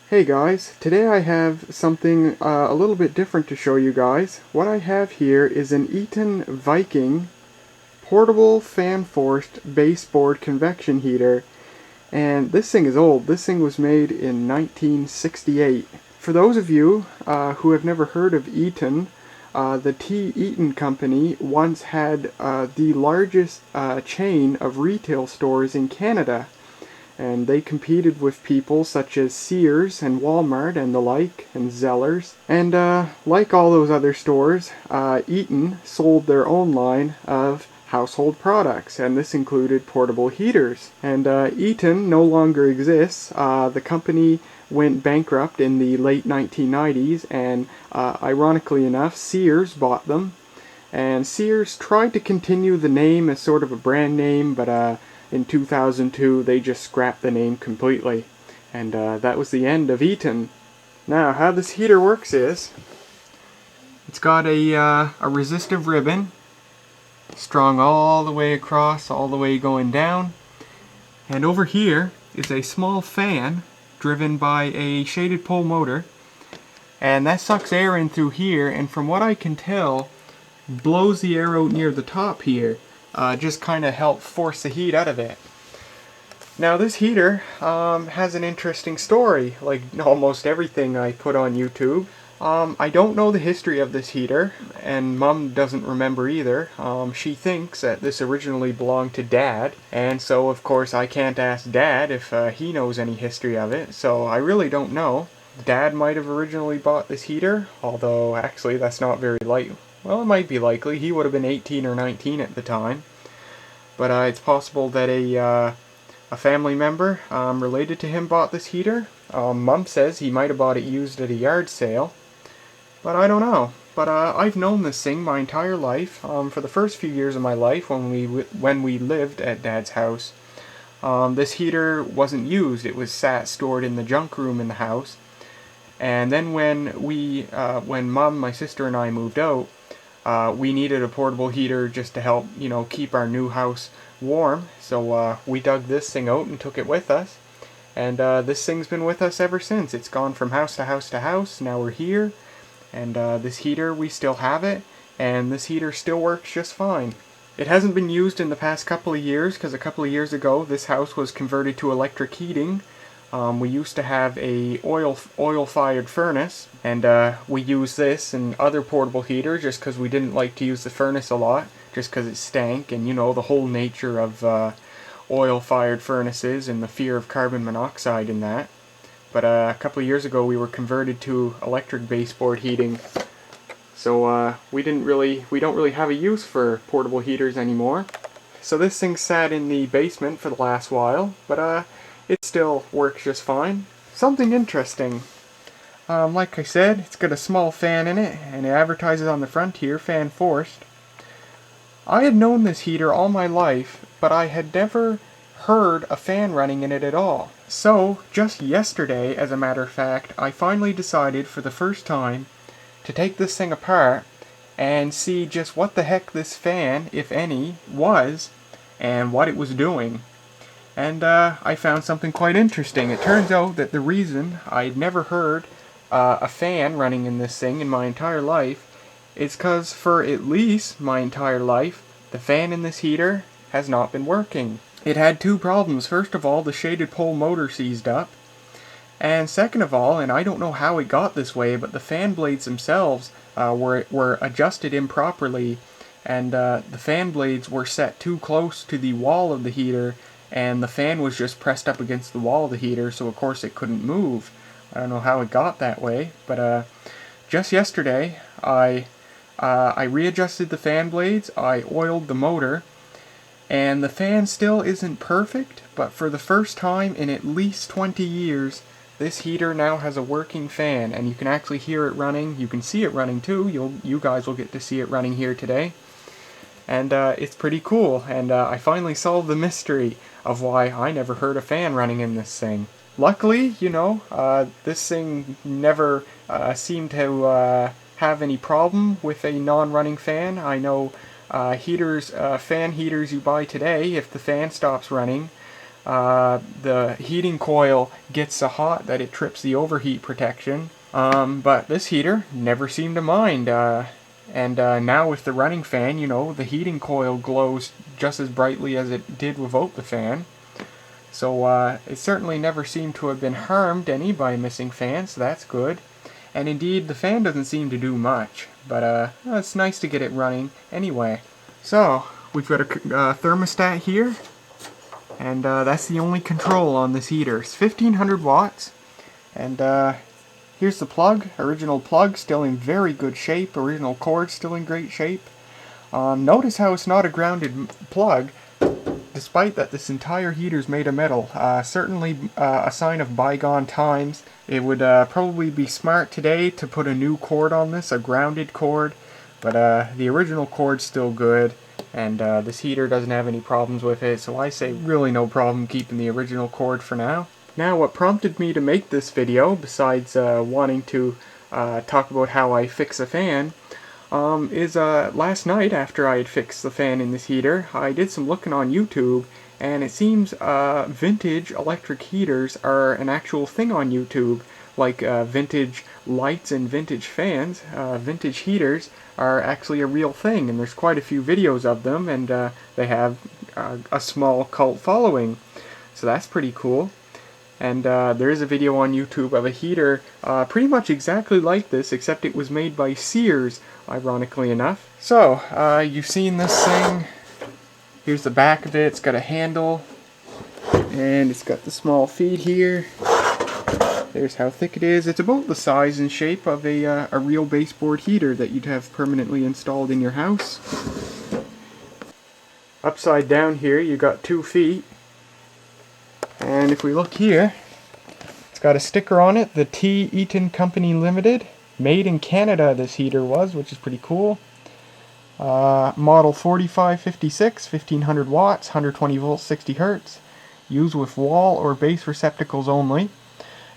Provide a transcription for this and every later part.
Hey guys, today I have something a little bit different to show you guys. What I have here is an Eaton Viking portable fan-forced baseboard convection heater, and this thing is old. This thing was made in 1968. For those of you who have never heard of Eaton, the T. Eaton Company once had the largest chain of retail stores in Canada, and they competed with people such as Sears and Walmart and the like, and Zellers. And like all those other stores, Eaton sold their own line of household products, and this included portable heaters. And Eaton no longer exists. The company went bankrupt in the late 1990s, and ironically enough, Sears bought them. And Sears tried to continue the name as sort of a brand name, but in 2002 they just scrapped the name completely. And that was the end of Eaton. Now, how this heater works is, it's got a resistive ribbon strung all the way across, all the way going down. And over here is a small fan driven by a shaded pole motor. And that sucks air in through here, and from what I can tell, blows the air out near the top here. Just kind of help force the heat out of it. Now this heater has an interesting story, like almost everything I put on YouTube. I don't know the history of this heater, and Mum doesn't remember either. She thinks that this originally belonged to Dad, and so of course I can't ask Dad if he knows any history of it, so I really don't know. Dad might have originally bought this heater, although actually that's not very likely. Well, it might be likely. He would have been 18 or 19 at the time. But it's possible that a family member related to him bought this heater. Mum says he might have bought it used at a yard sale. But I don't know. But I've known this thing my entire life. For the first few years of my life when we lived at Dad's house, this heater wasn't used. It was stored in the junk room in the house. And then when Mum, my sister, and I moved out, we needed a portable heater just to help, keep our new house warm. So we dug this thing out and took it with us. And this thing's been with us ever since. It's gone from house to house to house. Now we're here. And this heater, we still have it. And this heater still works just fine. It hasn't been used in the past couple of years, because a couple of years ago this house was converted to electric heating. We used to have a oil-fired furnace, and we used this and other portable heaters just because we didn't like to use the furnace a lot, just because it stank, and the whole nature of oil-fired furnaces and the fear of carbon monoxide in that. But a couple of years ago we were converted to electric baseboard heating, so we don't really have a use for portable heaters anymore. So this thing sat in the basement for the last while, but it still works just fine. Something interesting. Like I said, it's got a small fan in it, and it advertises on the front here, fan forced. I had known this heater all my life, but I had never heard a fan running in it at all. So, just yesterday, as a matter of fact, I finally decided for the first time to take this thing apart and see just what the heck this fan, if any, was, and what it was doing. And I found something quite interesting. It turns out that the reason I'd never heard a fan running in this thing in my entire life is because for at least my entire life, the fan in this heater has not been working. It had two problems. First of all, the shaded pole motor seized up. And second of all, and I don't know how it got this way, but the fan blades themselves were adjusted improperly, and the fan blades were set too close to the wall of the heater, and the fan was just pressed up against the wall of the heater, so of course it couldn't move. I don't know how it got that way, but just yesterday I readjusted the fan blades, I oiled the motor, and the fan still isn't perfect, but for the first time in at least 20 years, this heater now has a working fan, and you can actually hear it running. You can see it running too. You guys will get to see it running here today. And it's pretty cool, and I finally solved the mystery of why I never heard a fan running in this thing. Luckily, this thing never seemed to have any problem with a non-running fan. I know fan heaters you buy today, if the fan stops running, the heating coil gets so hot that it trips the overheat protection. But this heater never seemed to mind. And now with the running fan, you know, the heating coil glows just as brightly as it did without the fan. So it certainly never seemed to have been harmed any by missing fans, so that's good. And indeed, the fan doesn't seem to do much, but it's nice to get it running anyway. So, we've got a thermostat here, and that's the only control on this heater. It's 1500 watts, and here's the plug. Original plug, still in very good shape. Original cord, still in great shape. Notice how it's not a grounded plug, despite that this entire heater is made of metal. Certainly a sign of bygone times. It would probably be smart today to put a new cord on this, a grounded cord, but the original cord's still good, and this heater doesn't have any problems with it, so I say really no problem keeping the original cord for now. Now, what prompted me to make this video, besides wanting to talk about how I fix a fan, is last night, after I had fixed the fan in this heater, I did some looking on YouTube, and it seems vintage electric heaters are an actual thing on YouTube. Like vintage lights and vintage fans, vintage heaters are actually a real thing, and there's quite a few videos of them, and they have a small cult following. So that's pretty cool. And there is a video on YouTube of a heater pretty much exactly like this, except it was made by Sears, ironically enough. So, you've seen this thing. Here's the back of it. It's got a handle, and it's got the small feet here. There's how thick it is. It's about the size and shape of a real baseboard heater that you'd have permanently installed in your house. Upside down here, you got 2 feet. And if we look here, it's got a sticker on it, the T. Eaton Company Limited. Made in Canada, this heater was, which is pretty cool. Model 4556, 1500 watts, 120 volts, 60 hertz. Used with wall or base receptacles only.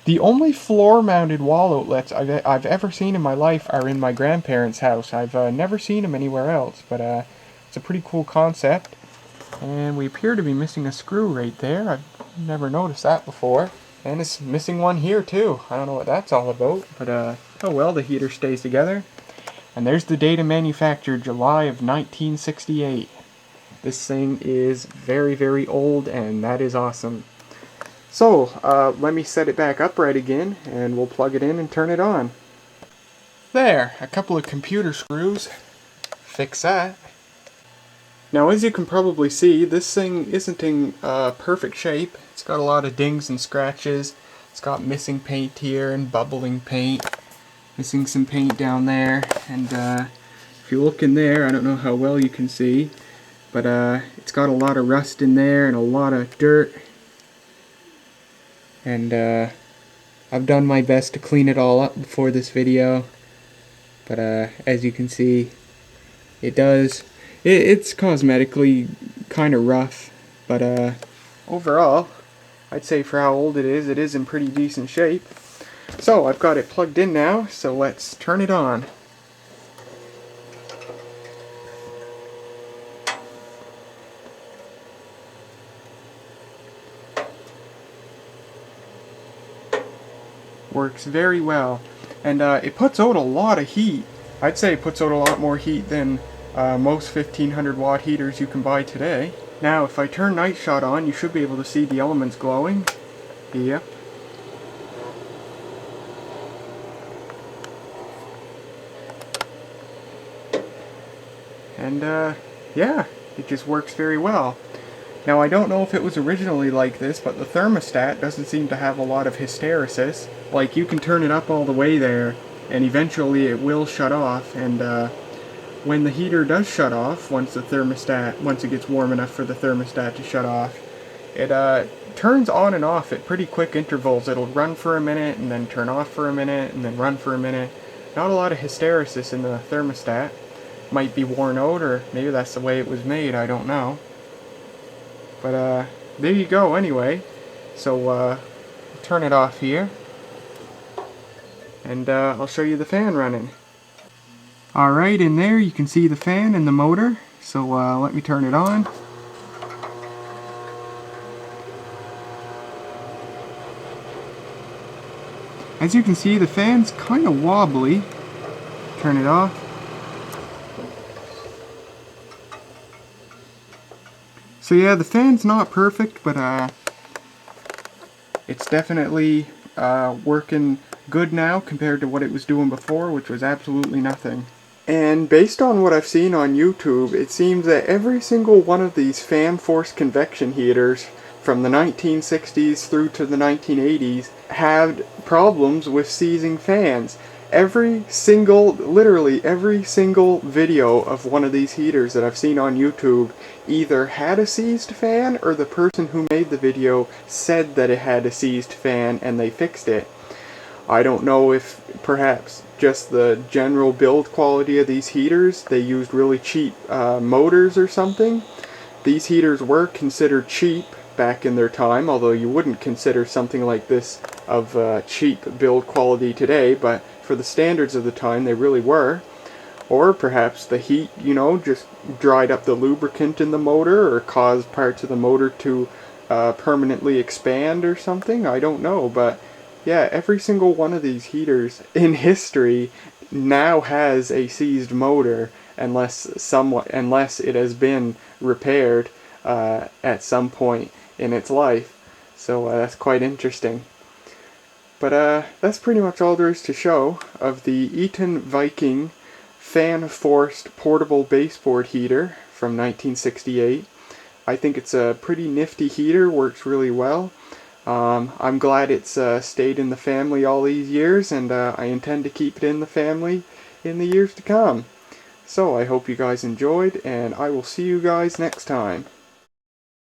The only floor-mounted wall outlets I've ever seen in my life are in my grandparents' house. I've never seen them anywhere else, but it's a pretty cool concept. And we appear to be missing a screw right there. I've never noticed that before. And it's missing one here too. I don't know what that's all about, but oh well, the heater stays together. And there's the date of manufacture, July of 1968. This thing is very, very old, and that is awesome. So, let me set it back upright again, and we'll plug it in and turn it on. There, a couple of computer screws. Fix that. Now, as you can probably see, this thing isn't in perfect shape. It's got a lot of dings and scratches. It's got missing paint here and bubbling paint. Missing some paint down there. And if you look in there, I don't know how well you can see, but it's got a lot of rust in there and a lot of dirt. And I've done my best to clean it all up before this video. But as you can see, it's cosmetically kind of rough, but overall, I'd say for how old it is in pretty decent shape. So I've got it plugged in now, so let's turn it on. Works very well, and it puts out a lot of heat. I'd say it puts out a lot more heat than most 1500 watt heaters you can buy today. Now if I turn night shot on, you should be able to see the elements glowing. Yep. And yeah, it just works very well. Now I don't know if it was originally like this, but the thermostat doesn't seem to have a lot of hysteresis. Like, you can turn it up all the way there, and eventually it will shut off, and when the heater does shut off, once it gets warm enough for the thermostat to shut off, it turns on and off at pretty quick intervals. It'll run for a minute, and then turn off for a minute, and then run for a minute. Not a lot of hysteresis in the thermostat. Might be worn out, or maybe that's the way it was made, I don't know. But there you go anyway. So turn it off here, and I'll show you the fan running. Alright, in there you can see the fan and the motor, so let me turn it on. As you can see, the fan's kind of wobbly. Turn it off. So yeah, the fan's not perfect, but it's definitely working good now compared to what it was doing before, which was absolutely nothing. And based on what I've seen on YouTube, it seems that every single one of these fan-forced convection heaters from the 1960s through to the 1980s had problems with seizing fans. Literally every single video of one of these heaters that I've seen on YouTube either had a seized fan or the person who made the video said that it had a seized fan and they fixed it. I don't know if perhaps just the general build quality of these heaters, they used really cheap motors or something. These heaters were considered cheap back in their time, although you wouldn't consider something like this of cheap build quality today, but for the standards of the time they really were. Or perhaps the heat, you know, just dried up the lubricant in the motor or caused parts of the motor to permanently expand or something. I don't know, but yeah, every single one of these heaters in history now has a seized motor unless it has been repaired at some point in its life. So that's quite interesting. But that's pretty much all there is to show of the Eaton Viking fan-forced portable baseboard heater from 1968. I think it's a pretty nifty heater, works really well. I'm glad it's stayed in the family all these years, and I intend to keep it in the family in the years to come. So I hope you guys enjoyed, and I will see you guys next time.